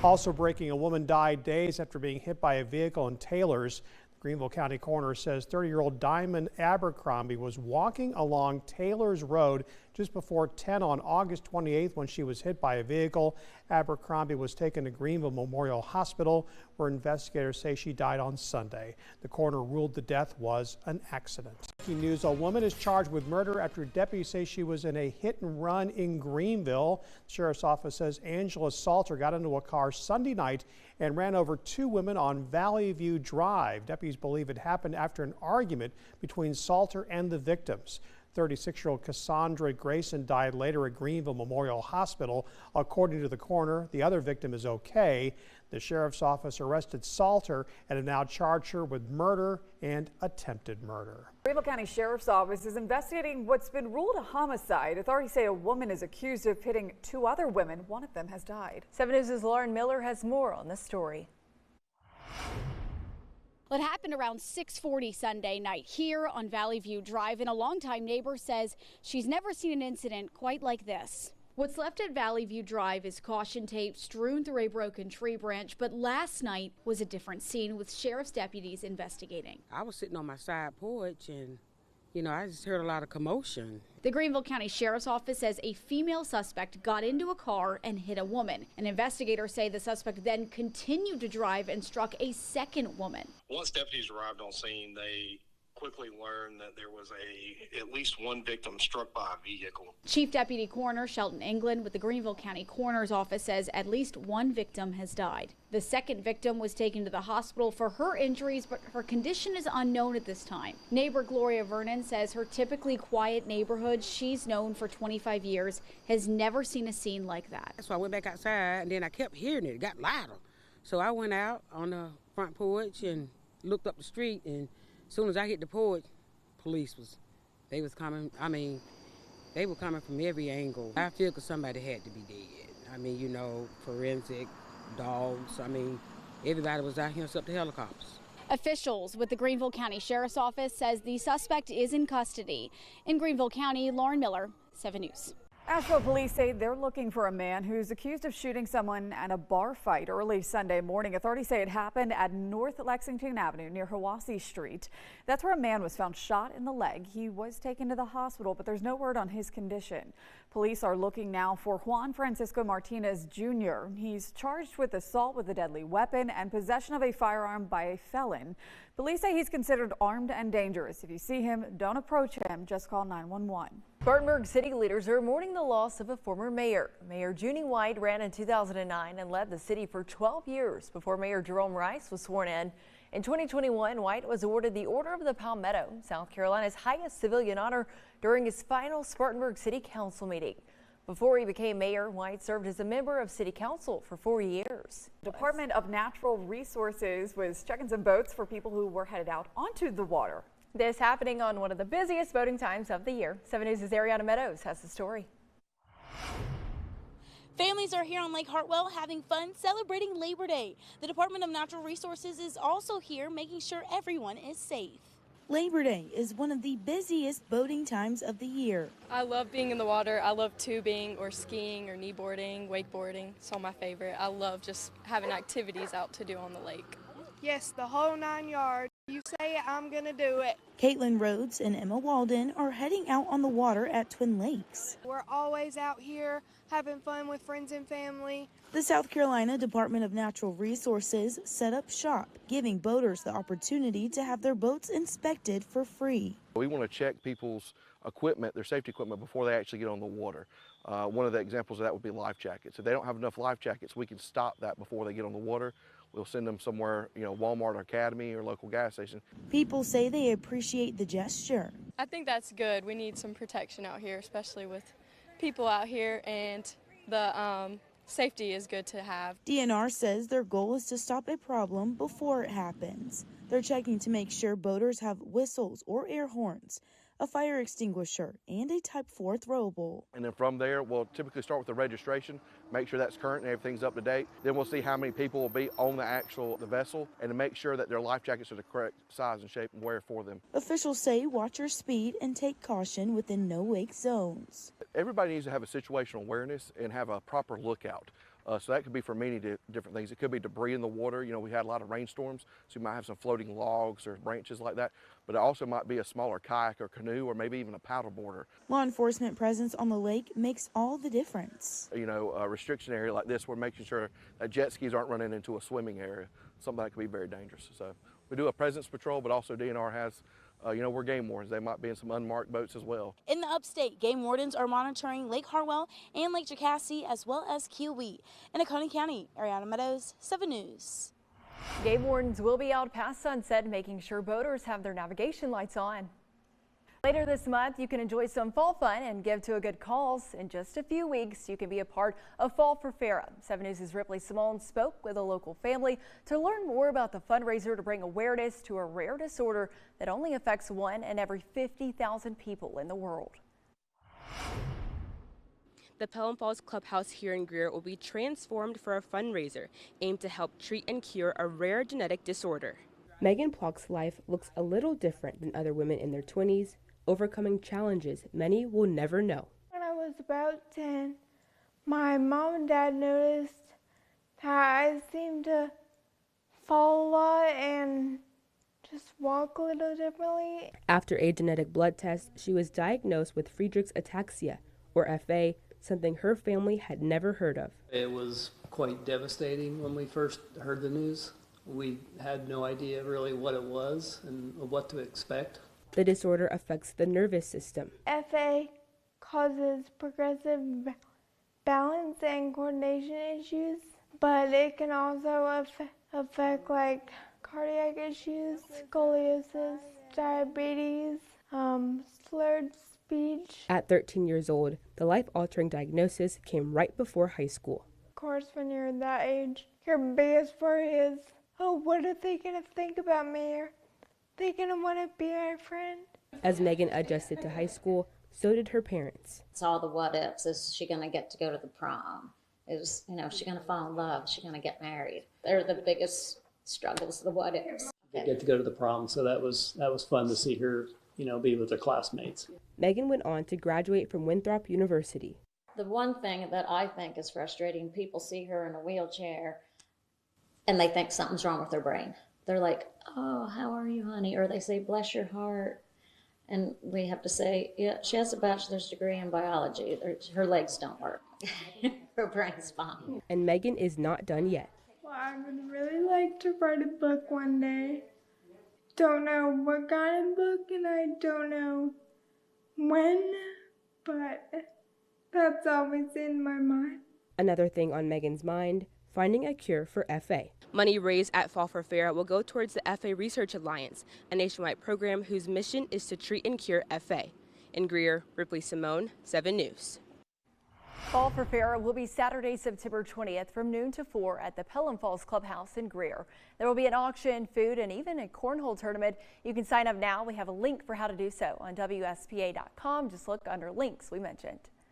Also breaking, a woman died days after being hit by a vehicle in Taylor's. The Greenville County Coroner says 30-year-old Dymond Abercrombie was walking along Taylor's Road just before 10 on August 28th when she was hit by a vehicle. Abercrombie was taken to Greenville Memorial Hospital, where investigators say she died on Sunday. The coroner ruled the death was an accident. Breaking news, a woman is charged with murder after deputies say she was in a hit and run in Greenville. The sheriff's office says Angela Salter got into a car Sunday night and ran over two women on Valley View Drive. Deputies believe it happened after an argument between Salter and the victims. 36-year-old Cassondra Grayson died later at Greenville Memorial Hospital. According to the coroner, the other victim is okay. The sheriff's office arrested Salter and have now charged her with murder and attempted murder. Greenville County Sheriff's Office is investigating what's been ruled a homicide. Authorities say a woman is accused of hitting two other women. One of them has died. 7 News' Lauren Miller has more on this story. Well, it happened around 6:40 Sunday night here on Valley View Drive, and a longtime neighbor says she's never seen an incident quite like this. What's left at Valley View Drive is caution tape strewn through a broken tree branch, but last night was a different scene with sheriff's deputies investigating. I was sitting on my side porch and, I just heard a lot of commotion. The Greenville County Sheriff's Office says a female suspect got into a car and hit a woman. And investigators say the suspect then continued to drive and struck a second woman. Once deputies arrived on scene, they quickly learned that there was at least one victim struck by a vehicle. Chief Deputy Coroner Shelton England with the Greenville County Coroner's Office says at least one victim has died. The second victim was taken to the hospital for her injuries, but her condition is unknown at this time. Neighbor Gloria Vernon says her typically quiet neighborhood she's known for 25 years has never seen a scene like that. So I went back outside and then I kept hearing it. It got louder. So I went out on the front porch and looked up the street, and as soon as I hit the porch, police was coming. They were coming from every angle. I feel because somebody had to be dead. Forensic, dogs. Everybody was out here except the helicopters. Officials with the Greenville County Sheriff's Office says the suspect is in custody. In Greenville County, Lauren Miller, 7 News. Asheville police say they're looking for a man who's accused of shooting someone at a bar fight early Sunday morning. Authorities say it happened at North Lexington Avenue near Hiwassee Street. That's where a man was found shot in the leg. He was taken to the hospital, but there's no word on his condition. Police are looking now for Juan Francisco Martinez Jr. He's charged with assault with a deadly weapon and possession of a firearm by a felon. Police say he's considered armed and dangerous. If you see him, don't approach him. Just call 911. Spartanburg city leaders are mourning the loss of a former mayor. Mayor Junie White ran in 2009 and led the city for 12 years before Mayor Jerome Rice was sworn in. In 2021, White was awarded the Order of the Palmetto, South Carolina's highest civilian honor, during his final Spartanburg City Council meeting. Before he became mayor, White served as a member of City Council for 4 years. Department of Natural Resources was checking some boats for people who were headed out onto the water. This happening on one of the busiest boating times of the year. 7 News' Ariana Meadows has the story. Families are here on Lake Hartwell having fun celebrating Labor Day. The Department of Natural Resources is also here making sure everyone is safe. Labor Day is one of the busiest boating times of the year. I love being in the water. I love tubing or skiing or kneeboarding, wakeboarding. It's all my favorite. I love just having activities out to do on the lake. Yes, the whole 9 yards. You say it, I'm gonna do it. Caitlin Rhodes and Emma Walden are heading out on the water at Twin Lakes. We're always out here having fun with friends and family. The South Carolina Department of Natural Resources set up shop, giving boaters the opportunity to have their boats inspected for free. We want to check people's equipment, their safety equipment, before they actually get on the water. One of the examples of that would be life jackets. If they don't have enough life jackets, we can stop that before they get on the water. We'll send them somewhere, Walmart or Academy or local gas station. People say they appreciate the gesture. I think that's good. We need some protection out here, especially with people out here, and the safety is good to have. DNR says their goal is to stop a problem before it happens. They're checking to make sure boaters have whistles or air horns, a fire extinguisher, and a Type 4 throwable. And then from there, we'll typically start with the registration, make sure that's current and everything's up to date. Then we'll see how many people will be on the vessel, and to make sure that their life jackets are the correct size and shape and wear for them. Officials say watch your speed and take caution within no-wake zones. Everybody needs to have a situational awareness and have a proper lookout. So that could be for many different things. It could be debris in the water. You know, we had a lot of rainstorms, so you might have some floating logs or branches like that. But it also might be a smaller kayak or canoe or maybe even a paddleboarder. Law enforcement presence on the lake makes all the difference. You know, a restriction area like this, we're making sure that jet skis aren't running into a swimming area, something that could be very dangerous. So we do a presence patrol, but also DNR has, you know, we're game wardens. They might be in some unmarked boats as well. In the upstate, game wardens are monitoring Lake Hartwell and Lake Ataxia as well as Kiowee. In Coney County, Ariana Meadows, 7 News. Game wardens will be out past sunset, making sure boaters have their navigation lights on. Later this month, you can enjoy some fall fun and give to a good cause. In just a few weeks, you can be a part of Fall for Farah. 7 News' Ripley Simone spoke with a local family to learn more about the fundraiser to bring awareness to a rare disorder that only affects 1 in every 50,000 people in the world. The Pelham Falls Clubhouse here in Greer will be transformed for a fundraiser aimed to help treat and cure a rare genetic disorder. Megan Plock's life looks a little different than other women in their 20s, overcoming challenges many will never know. When I was about 10, my mom and dad noticed that I seemed to fall a lot and just walk a little differently. After a genetic blood test, she was diagnosed with Friedreich's ataxia, or FA, something her family had never heard of. It was quite devastating when we first heard the news. We had no idea really what it was and what to expect. The disorder affects the nervous system. FA causes progressive balance and coordination issues, but it can also affect like cardiac issues, scoliosis, diabetes, slurred speech. At 13 years old, the life-altering diagnosis came right before high school. Of course, when you're that age, your biggest worry is, oh, what are they going to think about me? Are they going to want to be my friend? As Megan adjusted to high school, so did her parents. It's all the what ifs. Is she going to get to go to the prom? Is she going to fall in love? Is she going to get married? They're the biggest struggles, the what ifs. Get to go to the prom, so that was fun to see her, be with her classmates. Megan went on to graduate from Winthrop University. The one thing that I think is frustrating, people see her in a wheelchair and they think something's wrong with her brain. They're like, oh, how are you, honey? Or they say, bless your heart. And we have to say, yeah, she has a bachelor's degree in biology. Her legs don't work. Her brain's fine. And Megan is not done yet. Well, I would really like to write a book one day. Don't know what kind of book and I don't know when, but that's always in my mind. Another thing on Megan's mind, finding a cure for FA. Money raised at Fall for Farah will go towards the FA Research Alliance, a nationwide program whose mission is to treat and cure FA. In Greer, Ripley Simone, 7 News. Fall for Farah will be Saturday, September 20th from noon to 4 at the Pelham Falls Clubhouse in Greer. There will be an auction, food, and even a cornhole tournament. You can sign up now. We have a link for how to do so on WSPA.com. Just look under links we mentioned.